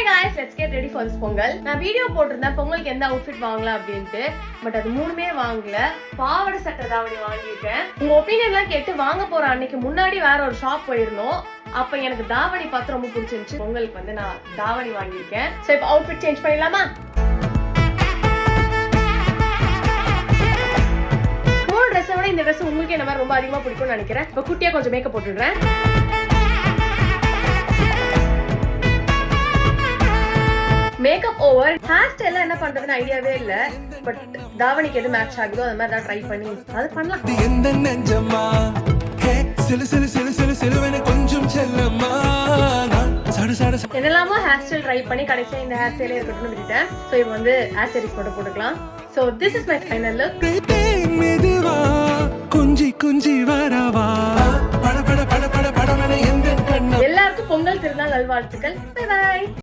Hey guys, let's get ready for this Pongal. நான் video போட்டிருந்தேன் பொங்கலுக்கு எந்த அவுட்ஃபிட் வாங்கலாம் அப்படின்ட்டு. பட் அது மூணுமே வாங்கல. பாவாடை சட்டை தாவணி வாங்கியிருக்கேன். உங்க ஒப்பீனியன்லாம் கேட்டு வாங்க போற அன்னைக்கு முன்னாடி வேற ஒரு ஷாப் போயிருந்தோம். அப்ப எனக்கு தாவணி பார்த்து ரொம்ப பிடிச்சிருந்துச்சு. பொங்கலுக்கு வந்து நான் தாவணி வாங்கியிருக்கேன். சோ இப்போ அவுட்ஃபிட் சேஞ்ச் பண்ணிடலாமா? ட்ரெஸ்ஸை விட இந்த ட்ரெஸ் உங்களுக்கு என்ன மாதிரி ரொம்ப அதிகமா பிடிக்கும்னு நினைக்கிறேன். இப்போ குட்டியா கொஞ்சம் மேக்கப் போட்டுடுறேன். Makeup over. ஹேர் ஸ்டைல என்ன பண்றதுன்னு ஐடியாவே இல்ல. பட் தாவணிக்கு எது மேட்ச் ஆகுதோ அந்த மாதிரி தான் ட்ரை பண்ணி அது பண்ணலாம். என்னெல்லாமோ ஹேர் ஸ்டைல் ட்ரை பண்ணி கடைசியா இந்த ஹேர் ஸ்டைலே இருக்கட்டும்னு விட்டுட்டேன். ஸோ இப்போ வந்து ஆக்சரிஸ் மட்டும் போட்டுக்கலாம். So this is my final look. எல்லாருக்கும் பொங்கல் திருநாள் நல்வாழ்த்துக்கள். Bye by.